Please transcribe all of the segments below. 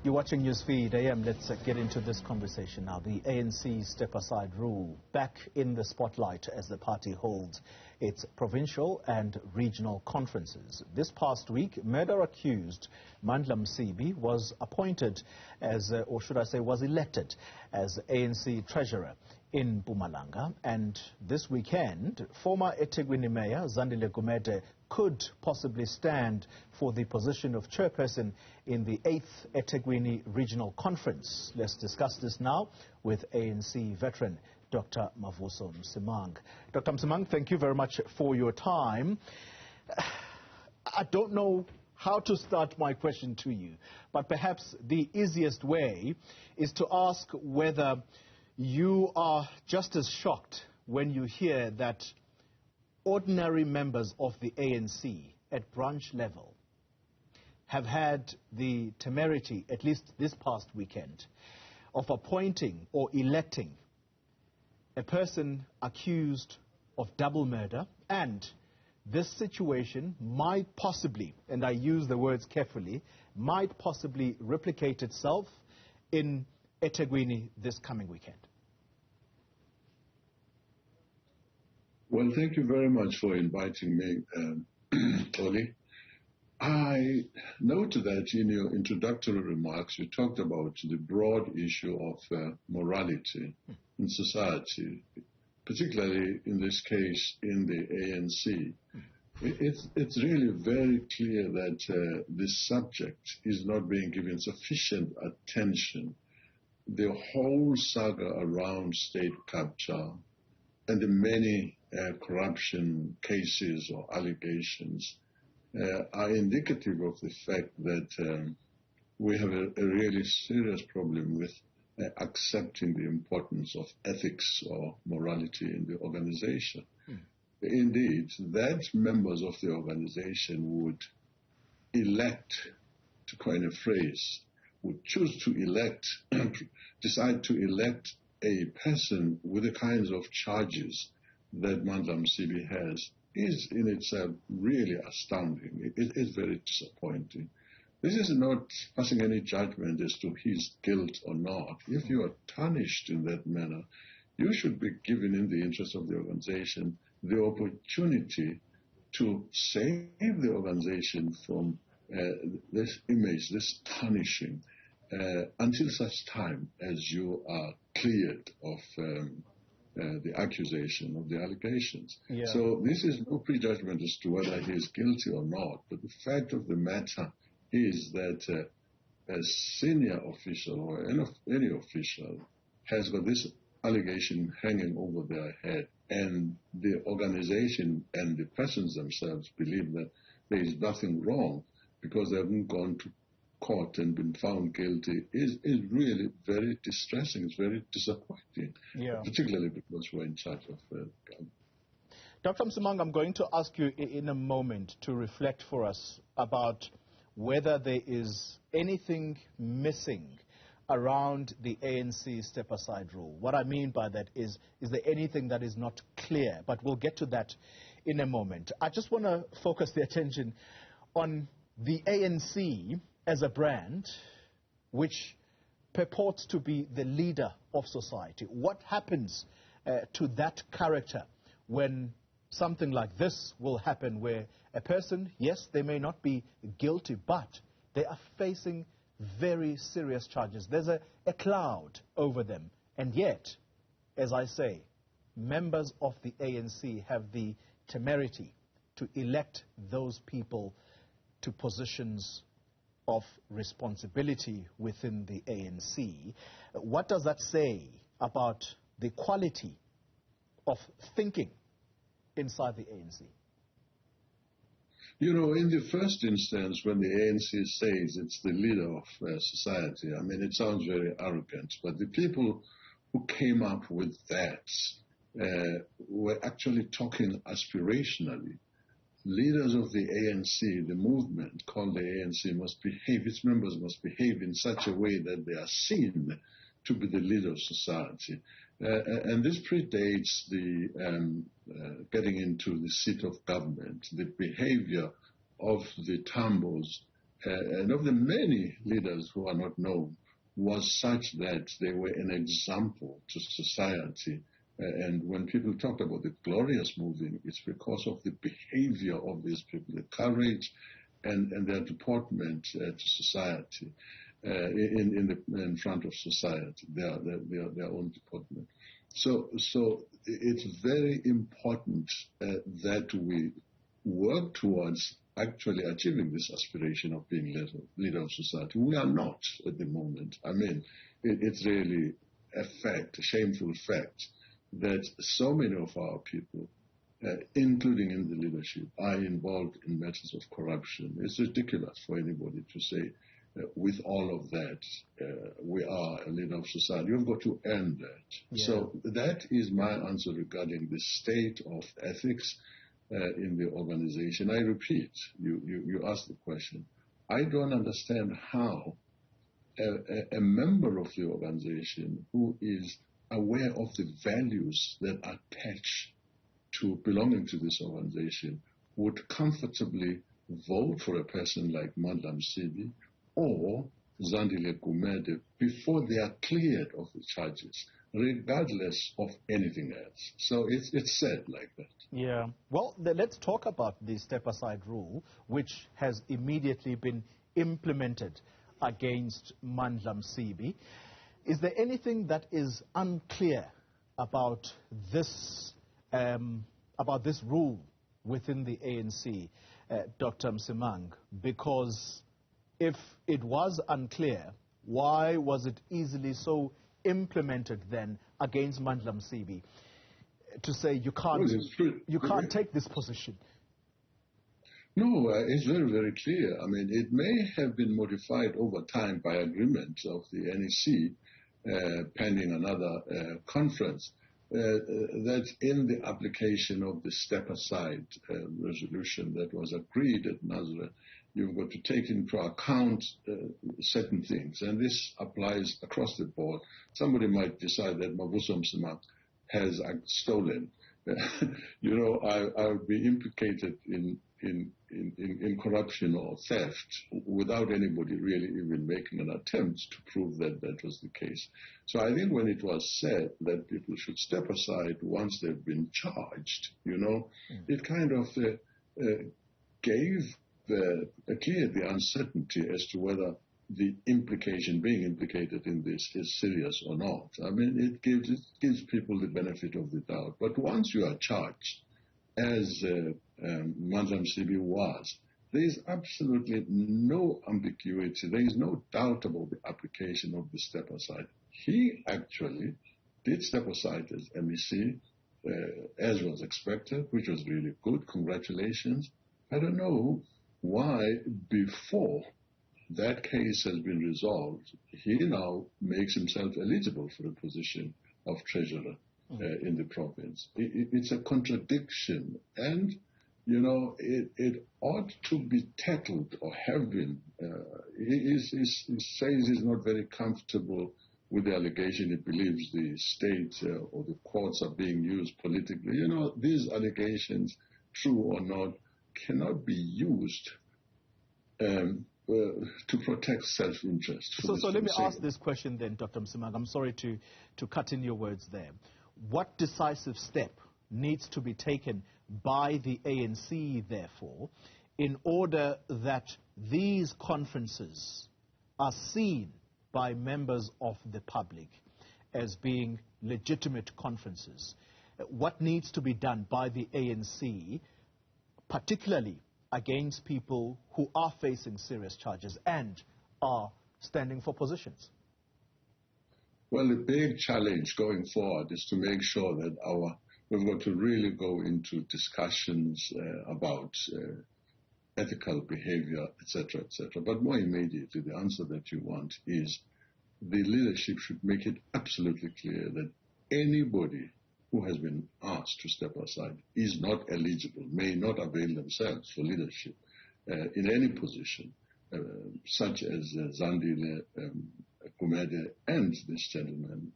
You're watching Newsfeed AM. Let's get into this conversation now. The ANC step-aside rule back in the spotlight as the party holds its provincial and regional conferences. This past week, murder-accused Mandla Msibi was appointed as, or should I say, was elected as ANC treasurer in Mpumalanga. And this weekend, former eThekwini mayor Zandile Gumede could possibly stand for the position of chairperson in the 8th eThekwini Regional Conference. Let's discuss this now with ANC veteran Dr Mavuso Msimang. Dr Msimang, thank you very much for your time. I don't know how to start my question to you, but perhaps the easiest way is to ask whether you are just as shocked when you hear that ordinary members of the ANC at branch level have had the temerity, at least this past weekend, of appointing or electing a person accused of double murder, and this situation might possibly, and I use the words carefully, might possibly replicate itself in eThekwini this coming weekend. Well, thank you very much for inviting me, Tony. I note that in your introductory remarks, you talked about the broad issue of morality in society, particularly in this case in the ANC. It's really very clear that this subject is not being given sufficient attention. The whole saga around state capture and the many corruption cases or allegations are indicative of the fact that we have a really serious problem with accepting the importance of ethics or morality in the organization. Indeed, that members of the organization would elect, to coin a phrase, would choose to elect, decide to elect a person with the kinds of charges that Mandla Msibi has is in itself really astounding. It is very disappointing. This is not passing any judgment as to his guilt or not. If you are tarnished in that manner, you should be given, in the interest of the organization, the opportunity to save the organization from this image, this tarnishing, until such time as you are cleared of the accusation of the allegations. Yeah. So this is no prejudgment as to whether he is guilty or not, but the fact of the matter is that a senior official or any official has got this allegation hanging over their head, and the organization and the persons themselves believe that there is nothing wrong because they haven't gone to court and been found guilty is really very distressing. It's very disappointing, particularly because we're in charge of government. Dr. Msimang, I'm going to ask you in a moment to reflect for us about whether there is anything missing around the ANC step-aside rule. What I mean by that is there anything that is not clear? But we'll get to that in a moment. I just want to focus the attention on the ANC as a brand which purports to be the leader of society. What happens to that character when something like this will happen, where a person, yes, they may not be guilty, but they are facing very serious charges. There's a cloud over them. And yet, as I say, members of the ANC have the temerity to elect those people to positions of responsibility within the ANC. What does that say about the quality of thinking inside the ANC? You know, in the first instance, when the ANC says it's the leader of society, I mean, it sounds very arrogant, but the people who came up with that were actually talking aspirationally. Leaders of the ANC, the movement called the ANC, must behave, its members must behave in such a way that they are seen to be the leader of society. And this predates the getting into the seat of government. The behavior of the Tambos and of the many leaders who are not known, was such that they were an example to society. And when people talk about the glorious moving, it's because of the behavior of these people, the courage and their deportment to society, in front of society, their own deportment. So it's very important that we work towards actually achieving this aspiration of being leader of society. We are not at the moment. I mean, it's really a fact, a shameful fact, that so many of our people, including in the leadership, are involved in matters of corruption. It's ridiculous for anybody to say, with all of that, we are a leader of society. You've got to earn that. Yeah. So that is my answer regarding the state of ethics in the organization. I repeat, you asked the question. I don't understand how a member of the organization who is aware of the values that attach to belonging to this organization would comfortably vote for a person like Mandla Msibi or Zandile Gumede before they are cleared of the charges, regardless of anything else. So it's sad like that. Yeah. Well, let's talk about the step-aside rule, which has immediately been implemented against Mandla Msibi. Is there anything that is unclear about this rule within the ANC, Dr. Msimang? Because if it was unclear, why was it easily so implemented then against Mandla Msibi to say you can't take this position? No, it's very, very clear. I mean, it may have been modified over time by agreement of the NEC, pending another conference, that in the application of the step-aside resolution that was agreed at Nazareth, you've got to take into account certain things, and this applies across the board. Somebody might decide that Mavuso Msimang has stolen. You know, I would be implicated in corruption or theft without anybody really even making an attempt to prove that that was the case. So I think when it was said that people should step aside once they've been charged, you know, it kind of gave cleared the uncertainty as to whether the being implicated in this is serious or not. I mean, it gives people the benefit of the doubt. But once you are charged, as Mandla Msibi was, there is absolutely no ambiguity. There is no doubt about the application of the step aside. He actually did step aside as MEC, as was expected, which was really good. Congratulations. I don't know why before that case has been resolved, he now makes himself eligible for a position of treasurer in the province. It's a contradiction, and you know it ought to be tackled or have been. He says he's not very comfortable with the allegation. He believes the state or the courts are being used politically. You know, these allegations, true or not, cannot be used to protect self-interest. So let me ask this question then, Dr. Msimang. I'm sorry to cut in your words there. What decisive step needs to be taken by the ANC, therefore, in order that these conferences are seen by members of the public as being legitimate conferences? What needs to be done by the ANC, particularly against people who are facing serious charges and are standing for positions? Well, the big challenge going forward is to make sure that we've got to really go into discussions about ethical behavior, etc., etc. But more immediately, the answer that you want is the leadership should make it absolutely clear that anybody who has been asked to step aside is not eligible, may not avail themselves for leadership in any position, such as Zandile Gumede and this gentleman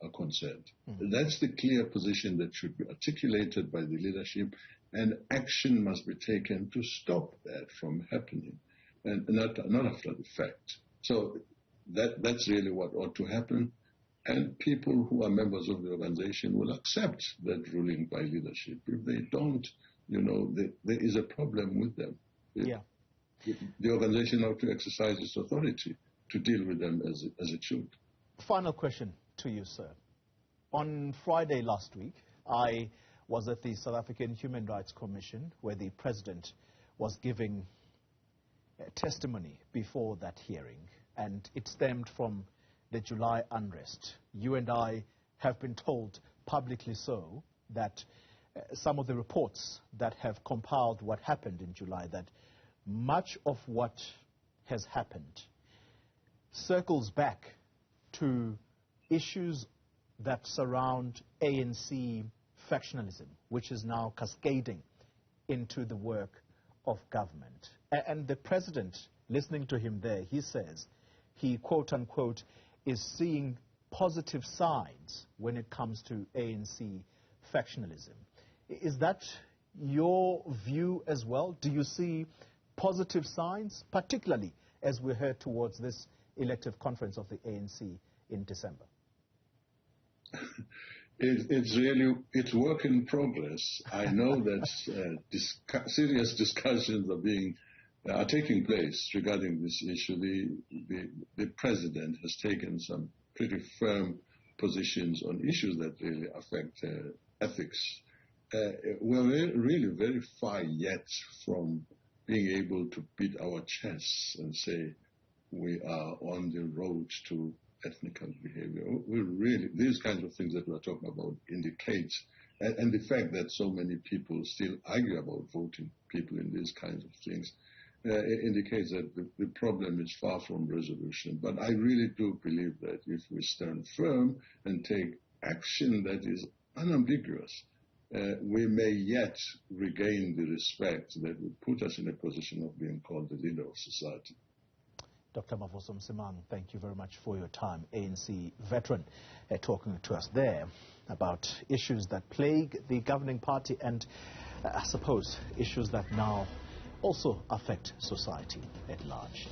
are concerned. That's the clear position that should be articulated by the leadership, and action must be taken to stop that from happening. and not after the fact. So that's really what ought to happen. And people who are members of the organization will accept that ruling by leadership. If they don't, there is a problem with them. The organization ought to exercise its authority to deal with them as it should. Final question to you, sir. On Friday last week, I was at the South African Human Rights Commission, where the president was giving testimony before that hearing, and it stemmed from the July unrest. You and I have been told publicly so that some of the reports that have compiled what happened in July, that much of what has happened circles back to issues that surround ANC factionalism, which is now cascading into the work of government. And the president, listening to him there, he says he, quote unquote, is seeing positive signs when it comes to ANC factionalism. Is that your view as well? Do you see positive signs, particularly as we head towards this elective conference of the ANC in December? It's work in progress. I know that serious discussions are taking place regarding this issue. The president has taken some pretty firm positions on issues that really affect ethics. We're really very far yet from being able to beat our chests and say we are on the road to ethnical behavior. These kinds of things that we're talking about indicate, and the fact that so many people still argue about voting people in these kinds of things, indicates that the problem is far from resolution. But I really do believe that if we stand firm and take action that is unambiguous, we may yet regain the respect that would put us in a position of being called the leader of society. Dr. Mavuso Msimang, thank you very much for your time. ANC veteran, talking to us there about issues that plague the governing party and, I suppose, issues that now also affect society at large.